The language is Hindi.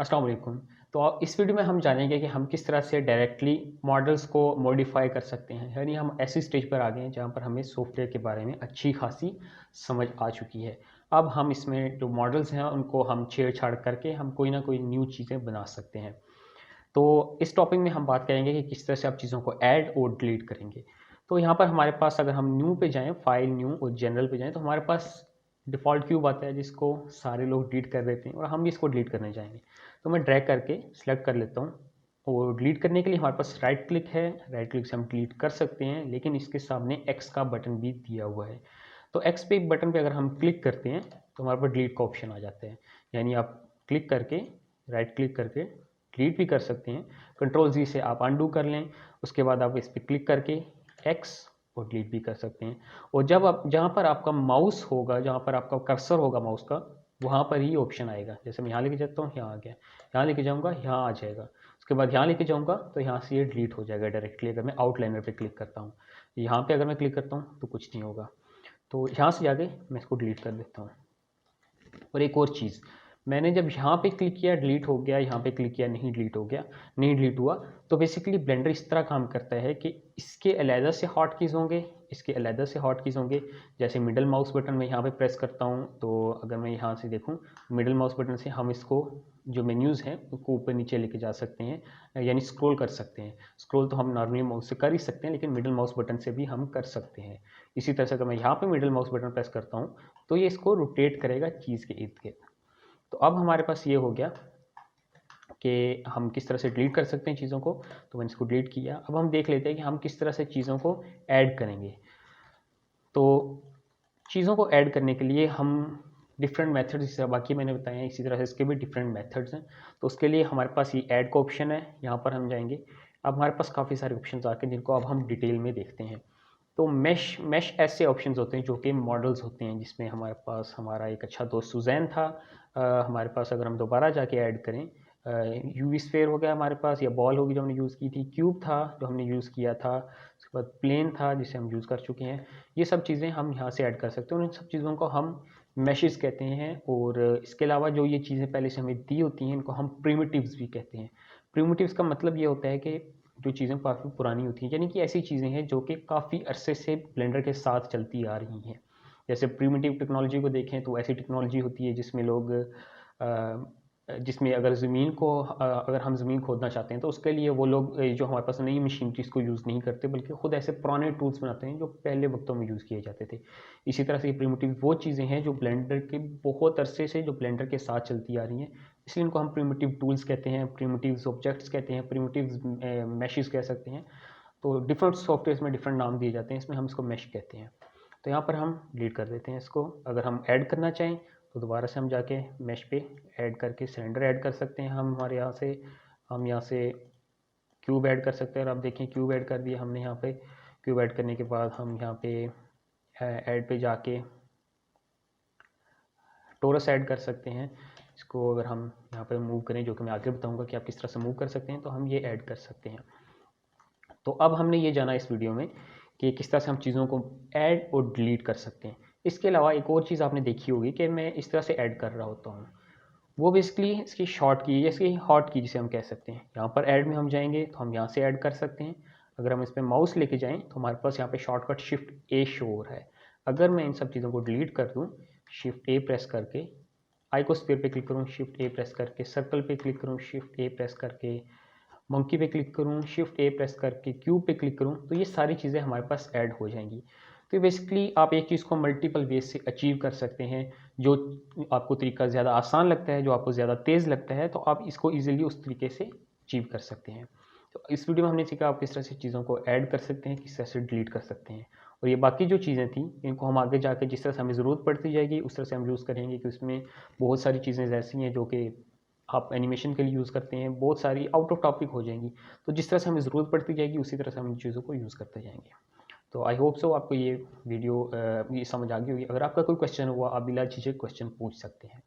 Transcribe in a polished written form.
अस्सलाम वालेकुम। तो इस वीडियो में हम जानेंगे कि हम किस तरह से डायरेक्टली मॉडल्स को मॉडिफाई कर सकते हैं। यानी हम ऐसी स्टेज पर आ गए हैं जहाँ पर हमें सॉफ्टवेयर के बारे में अच्छी खासी समझ आ चुकी है। अब हम इसमें जो मॉडल्स हैं उनको हम छेड़छाड़ करके हम कोई ना कोई न्यू चीज़ें बना सकते हैं। तो इस टॉपिक में हम बात करेंगे कि किस तरह से आप चीज़ों को ऐड और डिलीट करेंगे। तो यहाँ पर हमारे पास अगर हम न्यू पे जाएँ, फाइल न्यू और जनरल पे जाएँ, तो हमारे पास डिफ़ॉल्ट क्यूब आता है जिसको सारे लोग डिलीट कर देते हैं और हम भी इसको डिलीट करने जाएंगे। तो मैं ड्रैग करके सिलेक्ट कर लेता हूँ और डिलीट करने के लिए हमारे पास राइट क्लिक है। राइट क्लिक से हम डिलीट कर सकते हैं, लेकिन इसके सामने एक्स का बटन भी दिया हुआ है। तो एक्स पे बटन पे अगर हम क्लिक करते हैं तो हमारे पास डिलीट का ऑप्शन आ जाता है। यानी आप क्लिक करके, राइट क्लिक करके डिलीट भी कर सकते हैं। कंट्रोल जी से आप अनडू कर लें, उसके बाद आप इस पर क्लिक करके एक्स और डिलीट भी कर सकते हैं। और जब आप जहाँ पर आपका माउस होगा, जहाँ पर आपका कर्सर होगा माउस का, वहाँ पर ही ऑप्शन आएगा। जैसे मैं यहाँ लेके जाता हूँ, यहाँ आ गया, यहाँ लेके जाऊँगा, यहाँ आ जाएगा, उसके बाद यहाँ लेके जाऊँगा तो यहाँ से ये डिलीट हो जाएगा डायरेक्टली। अगर मैं आउटलाइनर पे क्लिक करता हूँ, यहाँ पे अगर मैं क्लिक करता हूँ तो कुछ नहीं होगा। तो यहाँ से जाके मैं इसको डिलीट कर देता हूँ। और एक और चीज़, मैंने जब यहाँ पे क्लिक किया डिलीट हो गया, यहाँ पे क्लिक किया नहीं डिलीट हो गया, नहीं डिलीट हुआ, तो बेसिकली ब्लेंडर इस तरह काम करता है कि इसके अलहदा से हॉट कीज़ होंगे, इसके अलहदा से हॉट कीज़ होंगे। जैसे मिडल माउस बटन मैं यहाँ पे प्रेस करता हूँ, तो अगर मैं यहाँ से देखूँ, मिडल माउस बटन से हम इसको जो मेन्यूज़ हैं उसको ऊपर नीचे लेके जा सकते हैं, यानी स्क्रॉल कर सकते हैं। स्क्रॉल तो हम नॉर्मली माउस से कर ही सकते हैं, लेकिन मिडल माउस बटन से भी हम कर सकते हैं। इसी तरह से अगर मैं यहाँ पे मिडल माउस बटन प्रेस करता हूँ तो ये इसको रोटेट करेगा चीज़ के इर्द गिर्द। तो अब हमारे पास ये हो गया कि हम किस तरह से डिलीट कर सकते हैं चीज़ों को। तो मैंने इसको डिलीट किया। अब हम देख लेते हैं कि हम किस तरह से चीज़ों को ऐड करेंगे। तो चीज़ों को ऐड करने के लिए हम डिफरेंट मेथड्स, जैसे बाकी मैंने बताया है, इसी तरह से इसके भी डिफरेंट मेथड्स हैं। तो उसके लिए हमारे पास ये ऐड का ऑप्शन है, यहाँ पर हम जाएंगे। अब हमारे पास काफ़ी सारे ऑप्शन आके जिनको अब हम डिटेल में देखते हैं। तो मैश मैश ऐसे ऑप्शंस होते हैं जो कि मॉडल्स होते हैं, जिसमें हमारे पास हमारा एक अच्छा दोस्त सुजैन था। हमारे पास अगर हम दोबारा जाके ऐड करें, यूवी स्फेयर हो गया हमारे पास, या बॉल होगी जो हमने यूज़ की थी, क्यूब था जो हमने यूज़ किया था, उसके बाद प्लेन था जिसे हम यूज़ कर चुके हैं। ये सब चीज़ें हम यहाँ से ऐड कर सकते हैं और इन सब चीज़ों को हम मैशेस कहते हैं। और इसके अलावा जो ये चीज़ें पहले से हमें दी होती हैं, इनको हम प्रिमिटिव्स भी कहते हैं। प्रिमिटिव्स का मतलब ये होता है कि जो चीज़ें काफ़ी पुरानी होती हैं, यानी कि ऐसी चीज़ें हैं जो कि काफ़ी अरसे से ब्लेंडर के साथ चलती आ रही हैं। जैसे प्रिमिटिव टेक्नोलॉजी को देखें तो ऐसी टेक्नोलॉजी होती है जिसमें लोग जिसमें अगर अगर हम ज़मीन खोदना चाहते हैं तो उसके लिए वो लोग जो हमारे पास नई मशीनरीज़ को यूज़ नहीं करते, बल्कि खुद ऐसे पुराने टूल्स बनाते हैं जो पहले वक्तों में यूज़ किए जाते थे। इसी तरह से ये प्रिमिटिव वो चीज़ें हैं जो ब्लेंडर के बहुत अरसे से जो ब्लेंडर के साथ चलती आ रही हैं, इसलिए इनको हम प्रिमिटिव टूल्स कहते हैं, प्रिमिटिव ऑब्जेक्ट्स कहते हैं, प्रिमिटिव मैशेस कह सकते हैं। तो डिफरेंट सॉफ्टवेयर में डिफरेंट नाम दिए जाते हैं, इसमें हम इसको मैश कहते हैं। तो यहाँ पर हम डिलीट कर देते हैं इसको। अगर हम ऐड करना चाहें तो दोबारा से हम जाके मैश पे ऐड करके सिलेंडर ऐड कर सकते हैं। हम यहाँ से क्यूब ऐड कर सकते हैं। और आप देखें क्यूब ऐड कर दिया हमने यहाँ पे। क्यूब ऐड करने के बाद हम यहाँ पे ऐड पे जाके टोरस ऐड कर सकते हैं। इसको अगर हम यहाँ पे मूव करें, जो कि मैं आगे बताऊँगा कि आप किस तरह से मूव कर सकते हैं, तो हम ये ऐड कर सकते हैं। तो अब हमने ये जाना इस वीडियो में कि किस तरह से हम चीज़ों को ऐड और डिलीट कर सकते हैं। इसके अलावा एक और चीज़ आपने देखी होगी कि मैं इस तरह से ऐड कर रहा होता हूँ, वो बेसिकली इसकी शॉर्ट की या इसकी हॉट की जिसे हम कह सकते हैं। यहाँ पर ऐड में हम जाएंगे तो हम यहाँ से ऐड कर सकते हैं। अगर हम इस पर माउस लेके जाएं तो हमारे पास यहाँ पे शॉर्टकट शिफ्ट ए शो हो रहा है। अगर मैं इन सब चीज़ों को डिलीट कर दूँ, शिफ्ट ए प्रेस करके, आइकोस्फीयर पे क्लिक करूँ, शिफ्ट ए प्रेस करके, सर्कल पे क्लिक करूँ, शिफ्ट ए प्रेस करके, मंकी पे क्लिक करूँ, शिफ्ट ए प्रेस करके, क्यूब पे क्लिक करूँ, तो ये सारी चीज़ें हमारे पास ऐड हो जाएंगी। तो बेसिकली आप एक चीज़ को मल्टीपल वेज से अचीव कर सकते हैं। जो आपको तरीका ज़्यादा आसान लगता है, जो आपको ज़्यादा तेज़ लगता है, तो आप इसको ईजिली उस तरीके से अचीव कर सकते हैं। तो इस वीडियो में हमने सीखा आप किस तरह से चीज़ों को ऐड कर सकते हैं, किस तरह से डिलीट कर सकते हैं। और ये बाकी जो चीज़ें थी, इनको हम आगे जाके जिस तरह से हमें ज़रूरत पड़ती जाएगी उस तरह से हम यूज़ करेंगे, कि उसमें बहुत सारी चीज़ें ऐसी हैं जो कि आप एनिमेशन के लिए यूज़ करते हैं, बहुत सारी आउट ऑफ टॉपिक हो जाएंगी। तो जिस तरह से हमें ज़रूरत पड़ती जाएगी उसी तरह से हम इन चीज़ों को यूज़ करते जाएंगे। तो आई होप सो आपको ये वीडियो ये समझ आ गई होगी। अगर आपका कोई क्वेश्चन हुआ, आप बिला झिझक क्वेश्चन पूछ सकते हैं।